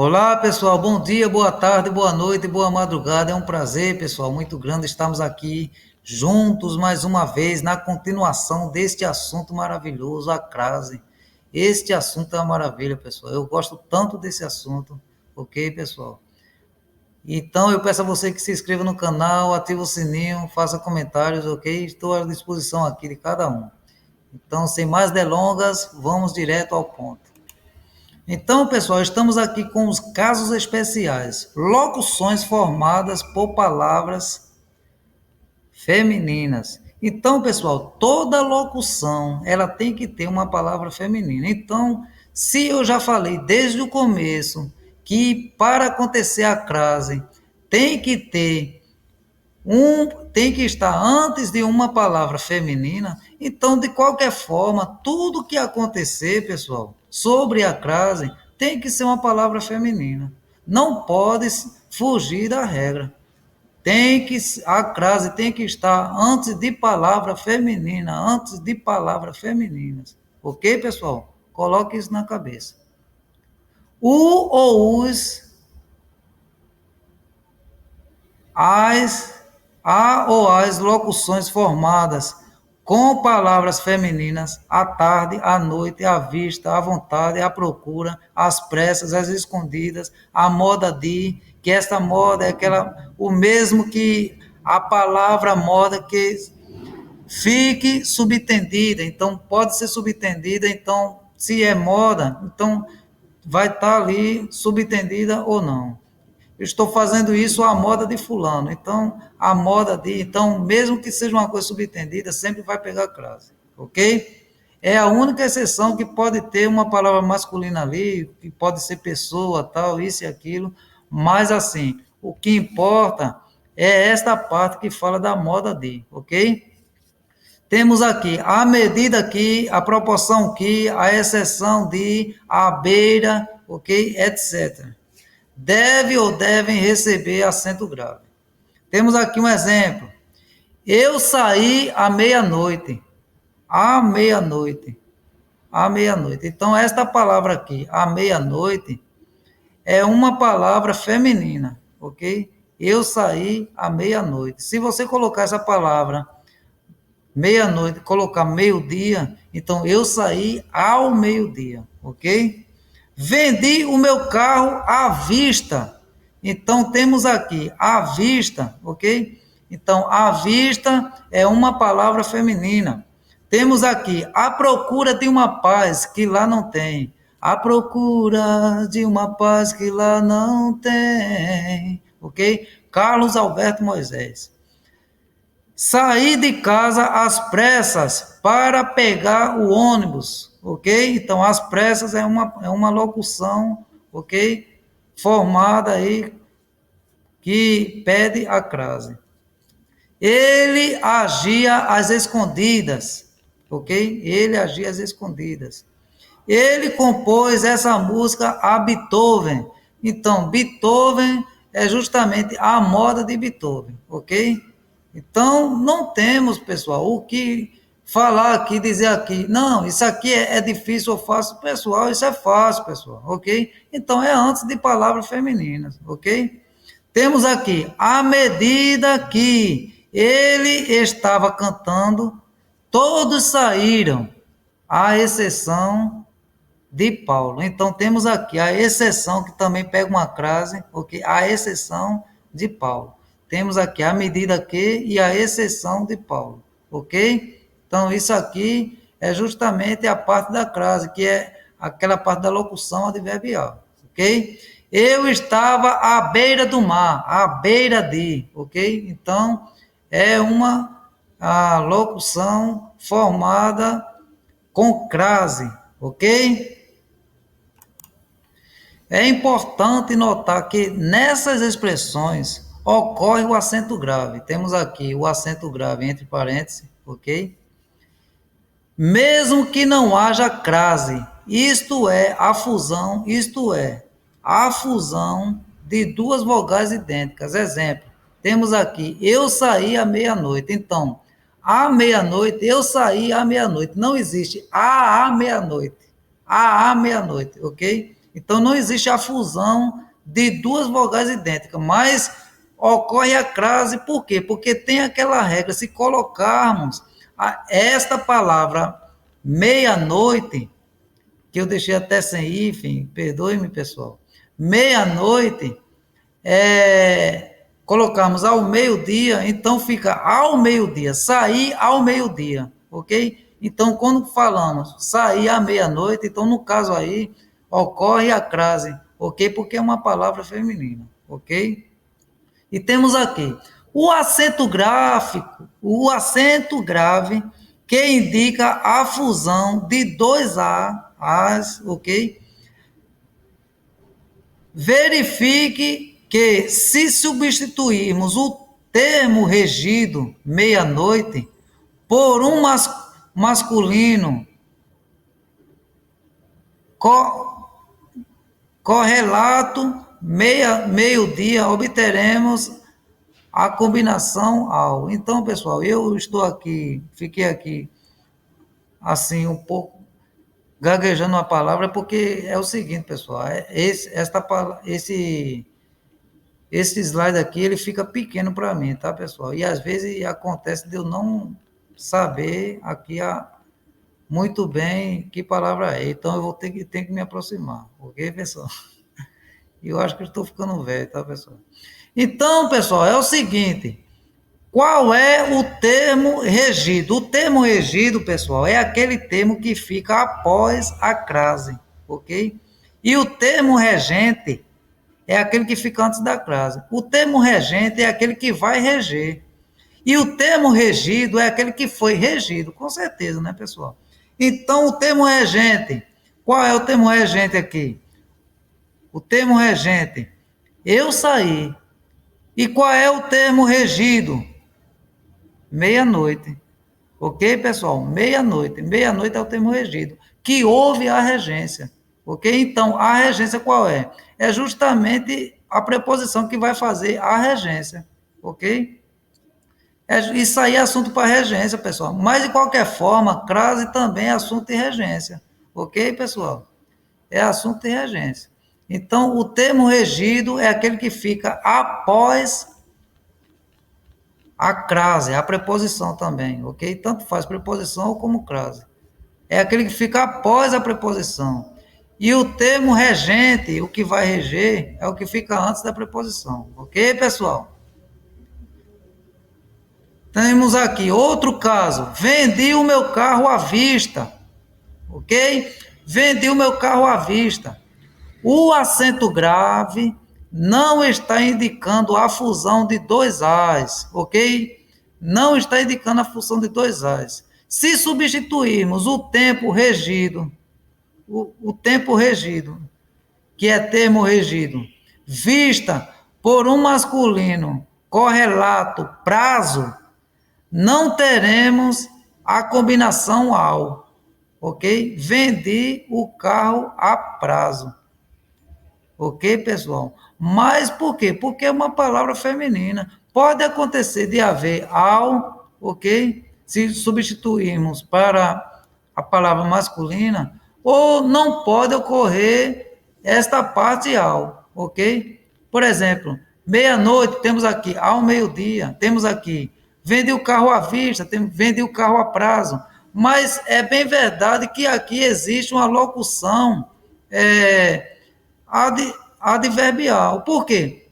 Olá, pessoal. Bom dia, boa tarde, boa noite, boa madrugada. É um prazer, pessoal, muito grande estarmos aqui juntos mais uma vez na continuação deste assunto maravilhoso, a crase. Este assunto é uma maravilha, pessoal. Eu gosto tanto desse assunto, ok, pessoal? Então, eu peço a você que se inscreva no canal, ative o sininho, faça comentários, ok? Estou à disposição aqui de cada um. Então, sem mais delongas, vamos direto ao ponto. Então, pessoal, estamos aqui com os casos especiais, locuções formadas por palavras femininas. Então, pessoal, toda locução, ela tem que ter uma palavra feminina. Então, se eu já falei desde o começo que para acontecer a crase tem que ter tem que estar antes de uma palavra feminina, então, de qualquer forma, tudo que acontecer, pessoal, sobre a crase, tem que ser uma palavra feminina. Não pode fugir da regra. A crase tem que estar antes de palavra feminina, antes de palavras femininas. Ok, pessoal? Coloque isso na cabeça. O ou os, as, a ou as locuções formadas com palavras femininas, à tarde, à noite, à vista, à vontade, à procura, às pressas, às escondidas, à moda de, que esta moda é o mesmo que a palavra moda que fique subentendida, então pode ser subentendida, então se é moda, então vai estar ali subentendida ou não. Eu estou fazendo isso à moda de fulano. Então, a moda de... Então, mesmo que seja uma coisa subentendida, sempre vai pegar crase. Ok? É a única exceção que pode ter uma palavra masculina ali, que pode ser pessoa, tal, isso e aquilo. Mas, assim, o que importa é esta parte que fala da moda de. Ok? Temos aqui a medida que, a proporção que, a exceção de, a beira, ok? Etc. Deve ou devem receber acento grave. Temos aqui um exemplo. Eu saí à meia-noite. À meia-noite. À meia-noite. Então, esta palavra aqui, à meia-noite, é uma palavra feminina, ok? Eu saí à meia-noite. Se você colocar essa palavra meia-noite, colocar meio-dia, então eu saí ao meio-dia, ok? Vendi o meu carro à vista. Então, temos aqui à vista, ok? Então, à vista é uma palavra feminina. Temos aqui a procura de uma paz que lá não tem. A procura de uma paz que lá não tem. Ok? Carlos Alberto Moisés. Saí de casa às pressas para pegar o ônibus, ok? Então, às pressas é uma locução, ok? Formada aí, que pede a crase. Ele agia às escondidas, ok? Ele agia às escondidas. Ele compôs essa música a Beethoven. Então, Beethoven é justamente a moda de Beethoven, ok? Então, não temos, pessoal, o que falar aqui, dizer aqui, não, isso aqui é difícil ou fácil, pessoal, isso é fácil, pessoal, ok? Então, é antes de palavras femininas, ok? Temos aqui, à medida que ele estava cantando, todos saíram, à exceção de Paulo. Então, temos aqui a exceção, que também pega uma crase, ok? A exceção de Paulo. Temos aqui a medida que e a exceção de Paulo, ok? Então, isso aqui é justamente a parte da crase, que é aquela parte da locução adverbial, ok? Eu estava à beira do mar, à beira de, ok? Então, é a locução formada com crase, ok? É importante notar que nessas expressões ocorre o acento grave. Temos aqui o acento grave entre parênteses, ok? Mesmo que não haja crase, isto é, a fusão de duas vogais idênticas. Exemplo, temos aqui, eu saí à meia-noite. Então, à meia-noite, eu saí à meia-noite. Não existe à meia-noite. À meia-noite, ok? Então, não existe a fusão de duas vogais idênticas, mas ocorre a crase, por quê? Porque tem aquela regra, se colocarmos esta palavra meia-noite, que eu deixei até sem hífen, perdoe-me, pessoal, meia-noite, colocamos ao meio-dia, então fica ao meio-dia, sair ao meio-dia, ok? Então, quando falamos sair à meia-noite, então, no caso aí, ocorre a crase, ok? Porque é uma palavra feminina, ok? E temos aqui o acento grave, que indica a fusão de dois as, ok? Verifique que, se substituirmos o termo regido, meia-noite, por um masculino correlato, meio-dia, obteremos a combinação ao. Então, pessoal, eu estou aqui, fiquei aqui, assim, um pouco gaguejando a palavra, porque é o seguinte, pessoal, esse slide aqui, ele fica pequeno para mim, tá, pessoal? E às vezes acontece de eu não saber aqui muito bem que palavra é. Então eu vou ter que me aproximar, ok, pessoal? E eu acho que eu estou ficando velho, tá, pessoal? Então, pessoal, é o seguinte, qual é o termo regido? O termo regido, pessoal, é aquele termo que fica após a crase, ok? E o termo regente é aquele que fica antes da crase. O termo regente é aquele que vai reger. E o termo regido é aquele que foi regido, com certeza, né, pessoal? Então, o termo regente, qual é o termo regente aqui? O termo regente, eu saí. E qual é o termo regido? Meia-noite. Ok, pessoal? Meia-noite. Meia-noite é o termo regido, que houve a regência. Ok? Então, a regência qual é? É justamente a preposição que vai fazer a regência. Ok? Isso aí é assunto para regência, pessoal. Mas, de qualquer forma, crase também é assunto de regência. Ok, pessoal? É assunto de regência. Então, o termo regido é aquele que fica após a crase, a preposição também, ok? Tanto faz preposição como crase. É aquele que fica após a preposição. E o termo regente, o que vai reger, é o que fica antes da preposição. Ok, pessoal? Temos aqui outro caso. Vendi o meu carro à vista. Ok? Vendi o meu carro à vista. O acento grave não está indicando a fusão de dois as, ok? Não está indicando a fusão de dois as. Se substituirmos o tempo regido, o tempo regido, que é termo regido, vista por um masculino correlato prazo, não teremos a combinação ao, ok? Vendi o carro a prazo. Ok, pessoal? Mas por quê? Porque é uma palavra feminina. Pode acontecer de haver ao, ok? Se substituirmos para a palavra masculina, ou não pode ocorrer esta parte ao, ok? Por exemplo, meia-noite, temos aqui ao meio-dia, temos aqui vende o carro à vista, vende o carro a prazo. Mas é bem verdade que aqui existe uma locução adverbial. Por quê?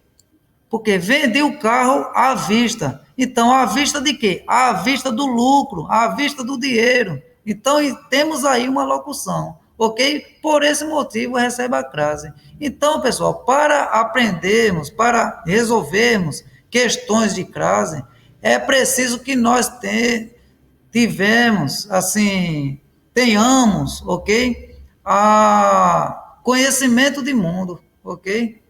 Porque vende o carro à vista. Então, à vista de quê? À vista do lucro, à vista do dinheiro. Então, temos aí uma locução, ok? Por esse motivo, recebe a crase. Então, pessoal, para aprendermos, para resolvermos questões de crase, é preciso que nós tivemos, assim, tenhamos, ok? Conhecimento de mundo, ok?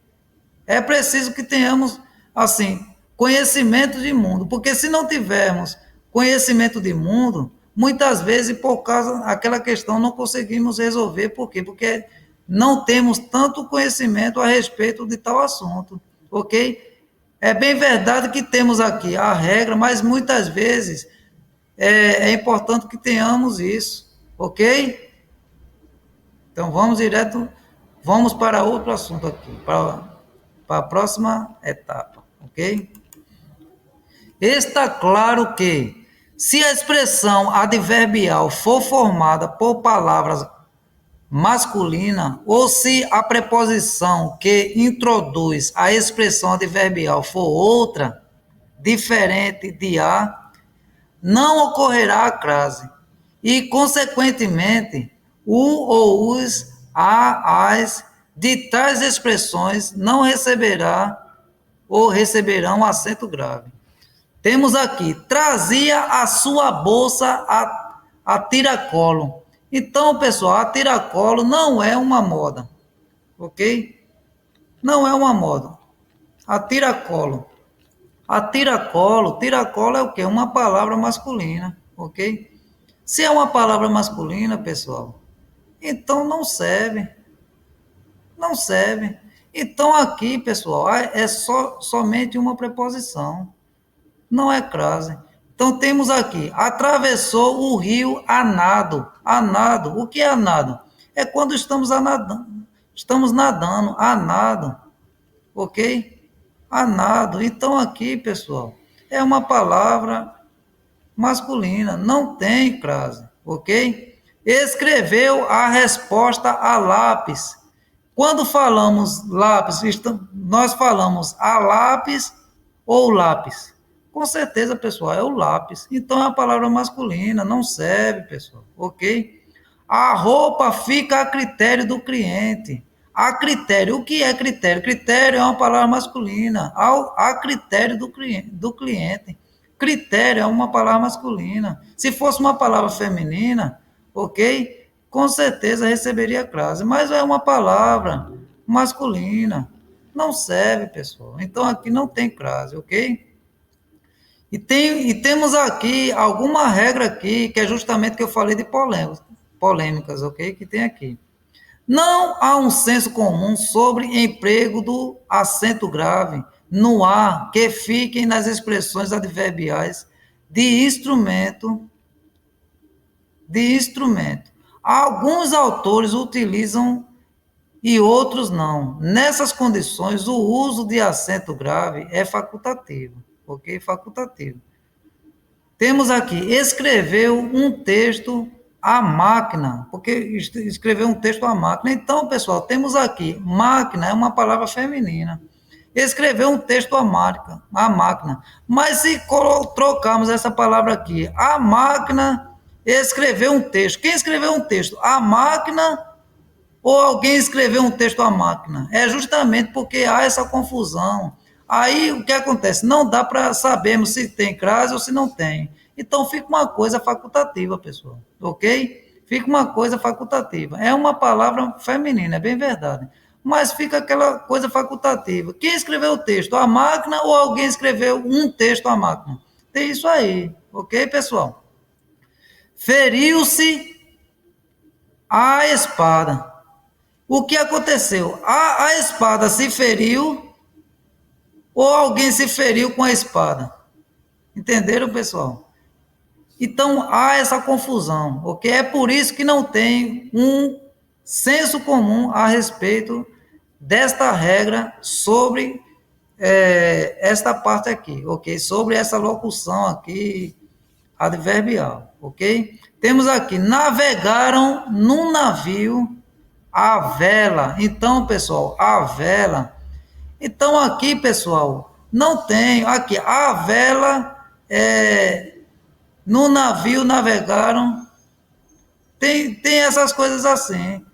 É preciso que tenhamos, assim, conhecimento de mundo, porque se não tivermos conhecimento de mundo, muitas vezes, por causa daquela questão, não conseguimos resolver. Por quê? Porque não temos tanto conhecimento a respeito de tal assunto, ok? É bem verdade que temos aqui a regra, mas muitas vezes é importante que tenhamos isso, ok? Então, vamos direto Vamos para outro assunto aqui, para a próxima etapa, ok? Está claro que, se a expressão adverbial for formada por palavras masculina, ou se a preposição que introduz a expressão adverbial for outra, diferente de a, não ocorrerá a crase, e, consequentemente, o ou os, a, as, de tais expressões não receberá ou receberão acento grave. Temos aqui, trazia a sua bolsa a tiracolo. Então, pessoal, a tiracolo não é uma moda, ok? Não é uma moda. A tiracolo. A tiracolo é o quê? Uma palavra masculina, ok? Se é uma palavra masculina, pessoal, então não serve. Não serve. Então aqui, pessoal, é somente uma preposição. Não é crase. Então temos aqui, atravessou o rio a nado. A nado. O que é a nado? É quando estamos nadando. Estamos nadando, a nado. Ok? A nado. Então aqui, pessoal, é uma palavra masculina. Não tem crase. Ok? Escreveu a resposta a lápis. Quando falamos lápis, nós falamos a lápis ou lápis. Com certeza, pessoal, é o lápis. Então é a palavra masculina, não serve, pessoal, ok? A roupa fica a critério do cliente. A critério, o que é critério? Critério é uma palavra masculina, a critério do cliente. Critério é uma palavra masculina. Se fosse uma palavra feminina, ok? Com certeza receberia crase, mas é uma palavra masculina. Não serve, pessoal. Então aqui não tem crase, ok? E temos aqui alguma regra aqui, que é justamente que eu falei de polêmicas, ok? Que tem aqui. Não há um senso comum sobre emprego do acento grave no A que fiquem nas expressões adverbiais de instrumento. Alguns autores utilizam e outros não. Nessas condições, o uso de acento grave é facultativo, ok? Facultativo. Temos aqui, escreveu um texto à máquina, porque escreveu um texto à máquina. Então, pessoal, temos aqui, máquina é uma palavra feminina. Escreveu um texto à máquina. Mas se trocarmos essa palavra aqui, a máquina escreveu um texto. Quem escreveu um texto? A máquina ou alguém escreveu um texto à máquina? É justamente porque há essa confusão. Aí o que acontece? Não dá para sabermos se tem crase ou se não tem. Então fica uma coisa facultativa, pessoal. Ok? Fica uma coisa facultativa. É uma palavra feminina, é bem verdade. Mas fica aquela coisa facultativa. Quem escreveu o texto? A máquina ou alguém escreveu um texto à máquina? Tem isso aí. Ok, pessoal? Feriu-se a espada. O que aconteceu? A espada se feriu ou alguém se feriu com a espada? Entenderam, pessoal? Então há essa confusão, ok? É por isso que não tem um senso comum a respeito desta regra sobre esta parte aqui, ok? Sobre essa locução aqui adverbial, ok? Temos aqui, navegaram num navio a vela. Então, pessoal, a vela. Então, aqui, pessoal, não tem. Aqui, a vela, no navio navegaram. Tem essas coisas assim,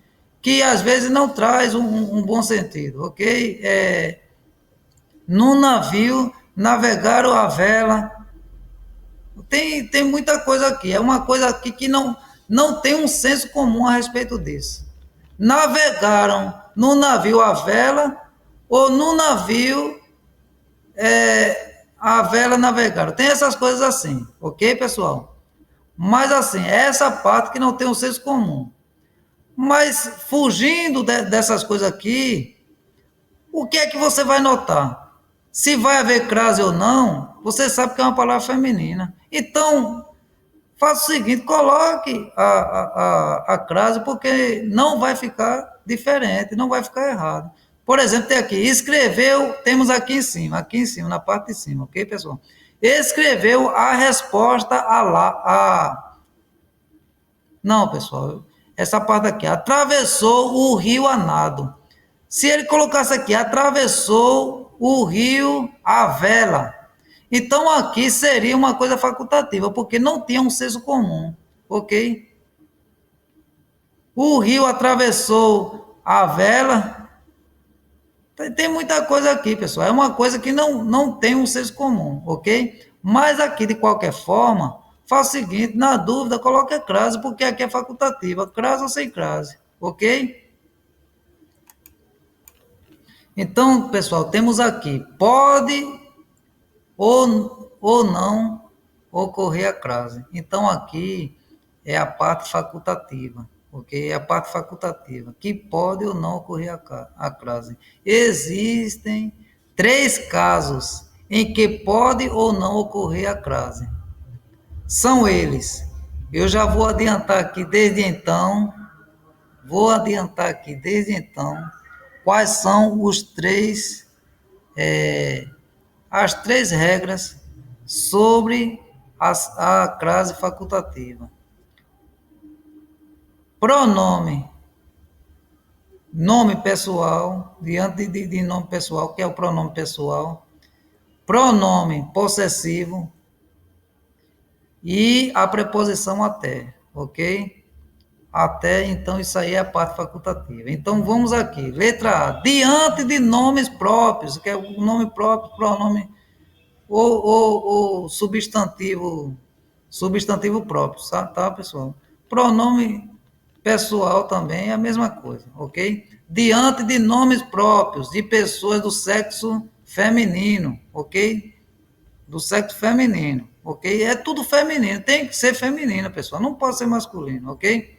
que às vezes não traz um bom sentido, ok? No navio navegaram a vela. Tem muita coisa aqui. É uma coisa aqui que não tem um senso comum a respeito disso. Navegaram no navio a vela ou no navio a vela navegaram. Tem essas coisas assim, ok, pessoal? Mas assim, é essa parte que não tem um senso comum. Mas fugindo dessas coisas aqui, o que é que você vai notar? Se vai haver crase ou não, você sabe que é uma palavra feminina. Então, faça o seguinte, coloque a crase, porque não vai ficar diferente, não vai ficar errado. Por exemplo, tem aqui, escreveu, temos aqui em cima, na parte de cima, ok, pessoal? Escreveu a resposta Não, pessoal, essa parte aqui, atravessou o rio a nado. Se ele colocasse aqui, atravessou o rio a vela. Então aqui seria uma coisa facultativa, porque não tinha um senso comum, ok? O rio atravessou a vela. Tem muita coisa aqui, pessoal. É uma coisa que não tem um senso comum, ok? Mas aqui, de qualquer forma, faz o seguinte, na dúvida, coloque a crase, porque aqui é facultativa, crase ou sem crase, ok? Então, pessoal, temos aqui, pode ou não ocorrer a crase. Então, aqui é a parte facultativa, ok? É a parte facultativa, que pode ou não ocorrer a crase. Existem 3 casos em que pode ou não ocorrer a crase. São eles. Eu já vou adiantar aqui desde então, quais são as 3 regras sobre a crase facultativa. Pronome, nome pessoal, diante de nome pessoal, que é o pronome pessoal. Pronome possessivo e a preposição até, ok? Até, então, isso aí é a parte facultativa. Então, vamos aqui. Letra A. Diante de nomes próprios, que é o nome próprio, pronome ou substantivo próprio, tá, pessoal? Pronome pessoal também é a mesma coisa, ok? Diante de nomes próprios de pessoas do sexo feminino, ok? Do sexo feminino, ok? É tudo feminino, tem que ser feminino, pessoal, não pode ser masculino, ok?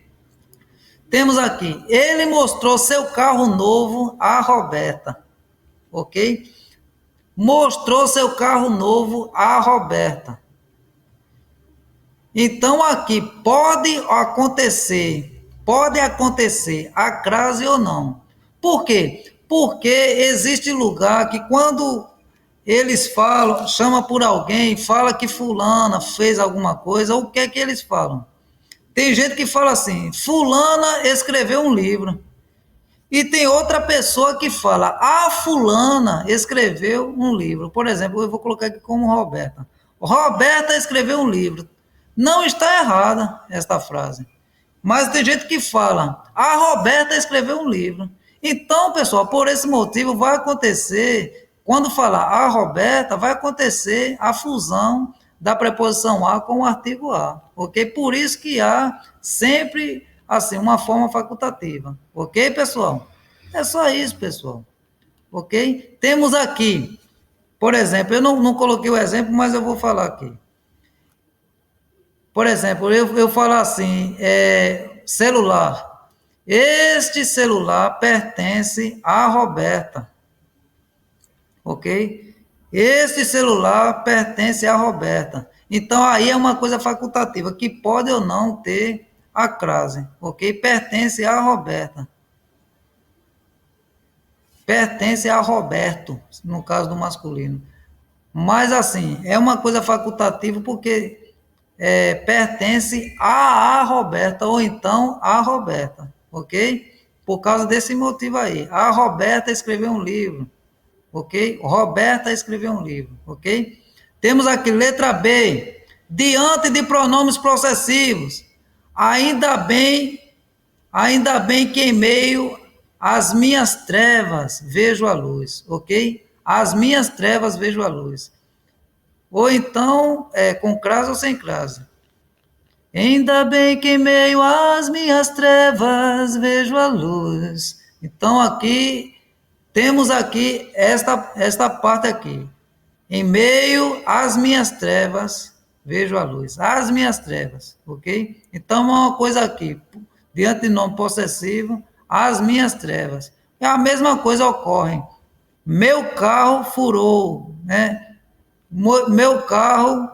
Temos aqui, ele mostrou seu carro novo a Roberta, ok? Mostrou seu carro novo a Roberta. Então aqui pode acontecer a crase ou não. Por quê? Porque existe lugar que quando eles falam, chama por alguém, fala que fulana fez alguma coisa, o que é que eles falam? Tem gente que fala assim, fulana escreveu um livro. E tem outra pessoa que fala, a fulana escreveu um livro. Por exemplo, eu vou colocar aqui como Roberta. Roberta escreveu um livro. Não está errada esta frase. Mas tem gente que fala, a Roberta escreveu um livro. Então, pessoal, por esse motivo vai acontecer, quando falar a Roberta, vai acontecer a fusão da preposição a com o artigo a, ok? Por isso que há sempre, assim, uma forma facultativa, ok, pessoal? É só isso, pessoal, ok? Temos aqui, por exemplo, eu não coloquei o exemplo, mas eu vou falar aqui. Por exemplo, eu falo assim, celular. Este celular pertence a Roberta. Ok? Este celular pertence a Roberta. Então, aí é uma coisa facultativa, que pode ou não ter a crase. Ok? Pertence a Roberta. Pertence a Roberto, no caso do masculino. Mas, assim, é uma coisa facultativa porque pertence a Roberta, ou então a Roberta, ok? Por causa desse motivo aí. A Roberta escreveu um livro, ok? Roberta escreveu um livro, ok? Temos aqui letra B, diante de pronomes possessivos, ainda bem que em meio às minhas trevas vejo a luz, ok? As minhas trevas vejo a luz. Ou então, com crase ou sem crase. Ainda bem que em meio às minhas trevas vejo a luz. Então, aqui, temos aqui esta parte aqui. Em meio às minhas trevas vejo a luz. As minhas trevas, ok? Então, uma coisa aqui, diante de nome possessivo, as minhas trevas. E a mesma coisa ocorre. Meu carro furou, né? Meu carro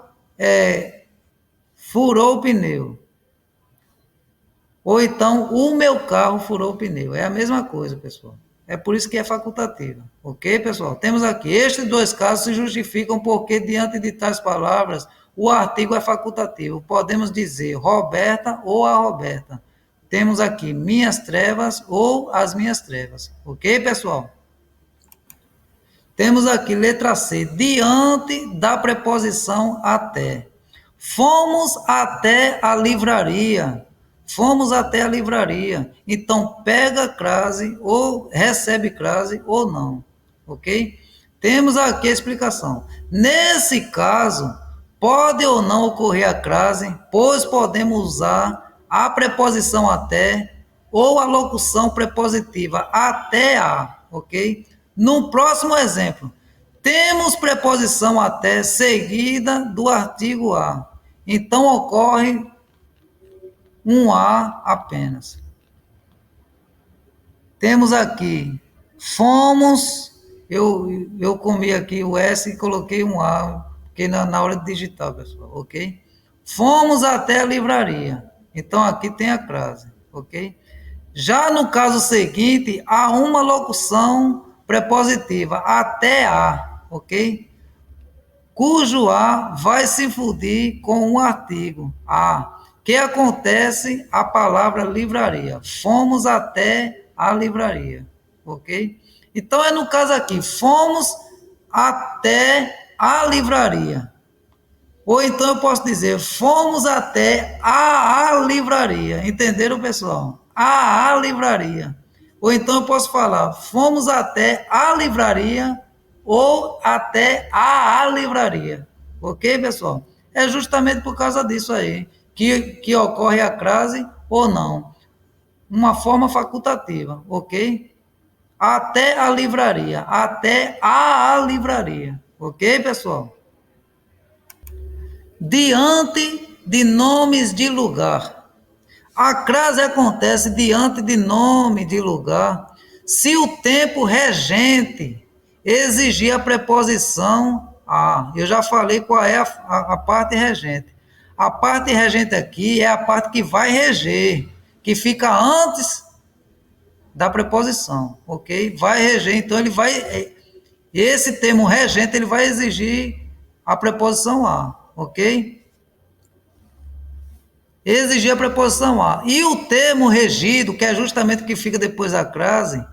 furou o pneu. Ou então, o meu carro furou o pneu. É a mesma coisa, pessoal. É por isso que é facultativa. Ok, pessoal? Temos aqui, estes dois casos se justificam porque, diante de tais palavras, o artigo é facultativo. Podemos dizer Roberta ou a Roberta. Temos aqui minhas trevas ou as minhas trevas. Ok, pessoal? Temos aqui letra C, diante da preposição até. Fomos até a livraria. Fomos até a livraria. Então, pega crase ou recebe crase ou não. Ok? Temos aqui a explicação. Nesse caso, pode ou não ocorrer a crase, pois podemos usar a preposição até ou a locução prepositiva até a, ok? No próximo exemplo, temos preposição até seguida do artigo a. Então, ocorre um a apenas. Temos aqui, fomos, eu comi aqui o S e coloquei um a, porque na hora de digitar, pessoal, ok? Fomos até a livraria. Então, aqui tem a crase, ok? Já no caso seguinte, há uma locução prepositiva, até a, ok? Cujo a vai se fundir com um artigo, a, que acontece a palavra livraria. Fomos até a livraria, ok? Então, é no caso aqui, fomos até a livraria. Ou então eu posso dizer, fomos até a livraria. Entenderam, pessoal? A livraria. Ou então eu posso falar, fomos até a livraria ou até a livraria. Ok, pessoal? É justamente por causa disso aí que ocorre a crase ou não. Uma forma facultativa, ok? Até a livraria. Até a livraria. Ok, pessoal? Diante de nomes de lugar. A crase acontece diante de nome de lugar se o tempo regente exigir a preposição a. Eu já falei qual é a parte regente. A parte regente aqui é a parte que vai reger, que fica antes da preposição, ok? Vai reger, então ele vai... Esse termo regente, ele vai exigir a preposição a, ok? Exigir a preposição a. E o termo regido, que é justamente o que fica depois da crase,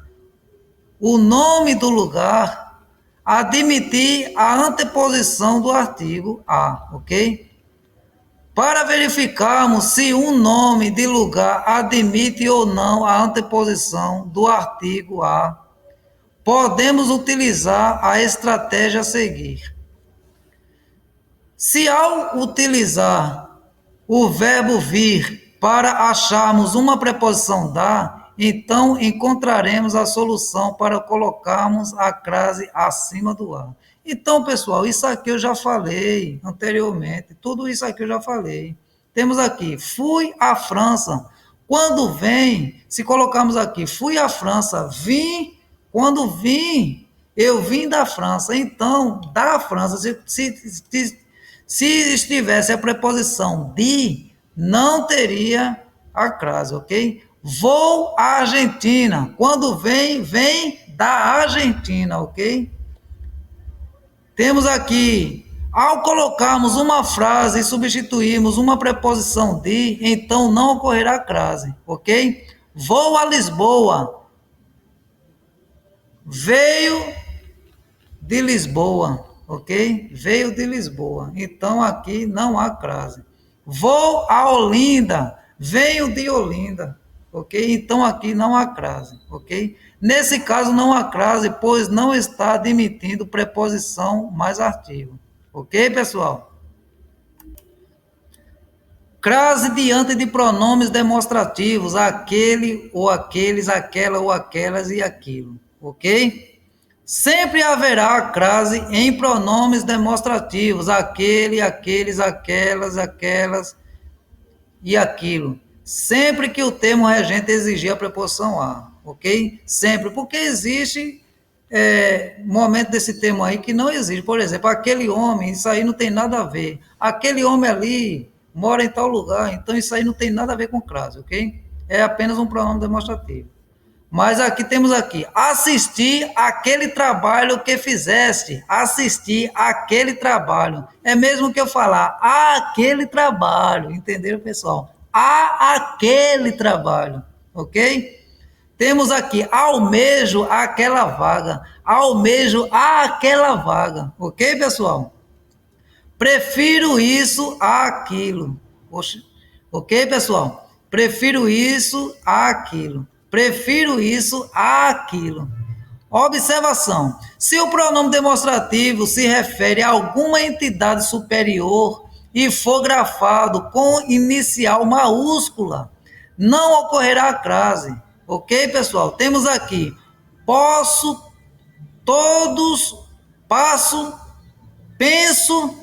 o nome do lugar, admitir a anteposição do artigo a, ok? Para verificarmos se um nome de lugar admite ou não a anteposição do artigo a, podemos utilizar a estratégia a seguir. Se ao utilizar o verbo vir para acharmos uma preposição da, então encontraremos a solução para colocarmos a crase acima do a. Então, pessoal, isso aqui eu já falei anteriormente, tudo isso aqui eu já falei. Temos aqui, fui à França. Quando vem, se colocarmos aqui, fui à França, vim, quando vim, eu vim da França. Então, da França, se estivesse a preposição de, não teria a crase, ok? Vou à Argentina. Quando vem, vem da Argentina, ok? Temos aqui, ao colocarmos uma frase e substituirmos uma preposição de, então não ocorrerá crase, ok? Vou a Lisboa. Veio de Lisboa, ok? Veio de Lisboa. Então aqui não há crase. Vou a Olinda. Venho de Olinda, ok? Então aqui não há crase, ok? Nesse caso não há crase, pois não está admitindo preposição mais artigo, ok, pessoal? Crase diante de pronomes demonstrativos, aquele ou aqueles, aquela ou aquelas e aquilo, ok? Sempre haverá crase em pronomes demonstrativos, aquele, aqueles, aquelas, aquelas e aquilo. Sempre que o termo regente exigir a preposição a, ok? Sempre, porque existe momento desse termo aí que não existe. Por exemplo, aquele homem, isso aí não tem nada a ver. Aquele homem ali mora em tal lugar, então isso aí não tem nada a ver com crase, ok? é apenas um pronome demonstrativo. Mas aqui temos aqui, assistir aquele trabalho que fizeste, assistir aquele trabalho. É mesmo que eu falar, aquele trabalho, entenderam, pessoal? Aquele trabalho, ok? Temos aqui, almejo aquela vaga, almejo aquela vaga, ok, pessoal? Prefiro isso a aquilo. Poxa, ok, pessoal? Prefiro isso a aquilo. Prefiro isso a aquilo. Observação: se o pronome demonstrativo se refere a alguma entidade superior e for grafado com inicial maiúscula, não ocorrerá a crase. Ok, pessoal? Temos aqui: posso, todos, passo, penso,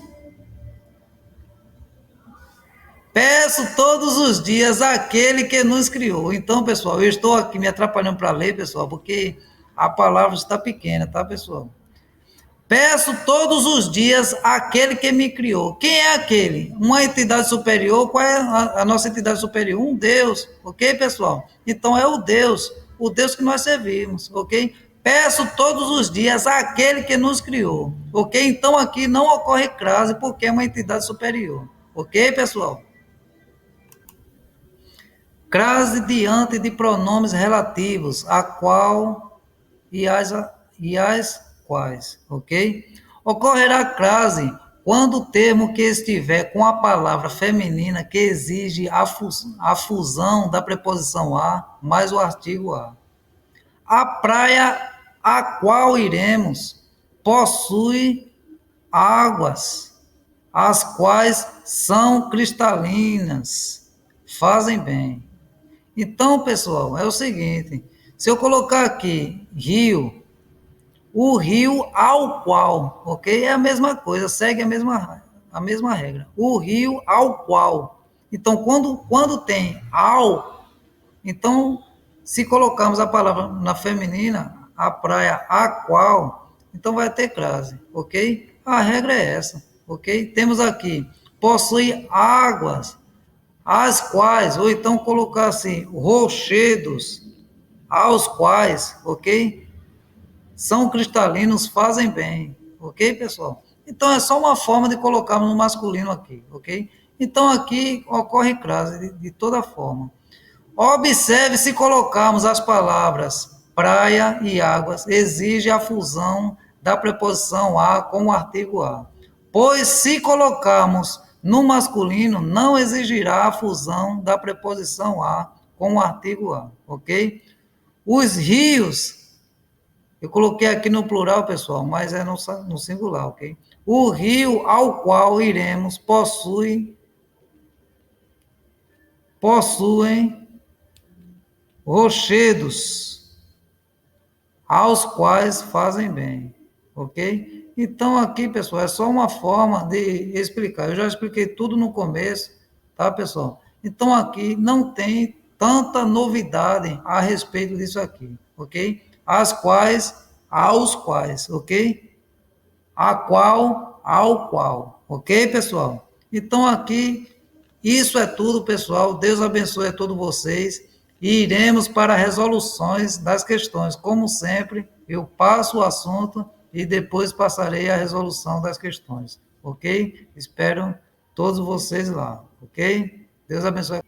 peço todos os dias àquele que nos criou. Então, pessoal, eu estou aqui me atrapalhando para ler, pessoal, porque a palavra está pequena, tá, pessoal? Peço todos os dias àquele que me criou. Quem é aquele? Uma entidade superior. Qual é a nossa entidade superior? Um Deus, ok, pessoal? Então é o Deus que nós servimos, ok? Peço todos os dias àquele que nos criou, ok? Então aqui não ocorre crase porque é uma entidade superior, ok, pessoal? Crase diante de pronomes relativos, a qual e as quais, ok? Ocorrerá crase quando o termo que estiver com a palavra feminina que exige a fusão da preposição a mais o artigo a. A praia a qual iremos possui águas, as quais são cristalinas, fazem bem. Então, pessoal, é o seguinte: se eu colocar aqui rio, o rio ao qual, ok? É a mesma coisa, segue a mesma regra. O rio ao qual. Então, quando tem ao, então, se colocarmos a palavra na feminina, a praia a qual, então vai ter crase, ok? A regra é essa, ok? Temos aqui, possui águas, as quais, ou então colocar assim, rochedos, aos quais, ok? São cristalinos, fazem bem, ok, pessoal? Então é só uma forma de colocarmos no masculino aqui, ok? Então aqui ocorre crase de toda forma. Observe se colocarmos as palavras praia e águas, exige a fusão da preposição a com o artigo a. Pois se colocarmos no masculino, não exigirá a fusão da preposição a com o artigo a, ok? Os rios, eu coloquei aqui no plural, pessoal, mas é no singular, ok? O rio ao qual iremos possuem rochedos, aos quais fazem bem, ok? Então aqui, pessoal, é só uma forma de explicar. Eu já expliquei tudo no começo, tá, pessoal? Então aqui não tem tanta novidade a respeito disso aqui, ok? As quais, aos quais, ok? A qual, ao qual, ok, pessoal? Então aqui, isso é tudo, pessoal. Deus abençoe a todos vocês. E iremos para resoluções das questões. Como sempre, eu passo o assunto e depois passarei a resolução das questões, ok? Espero todos vocês lá, ok? Deus abençoe.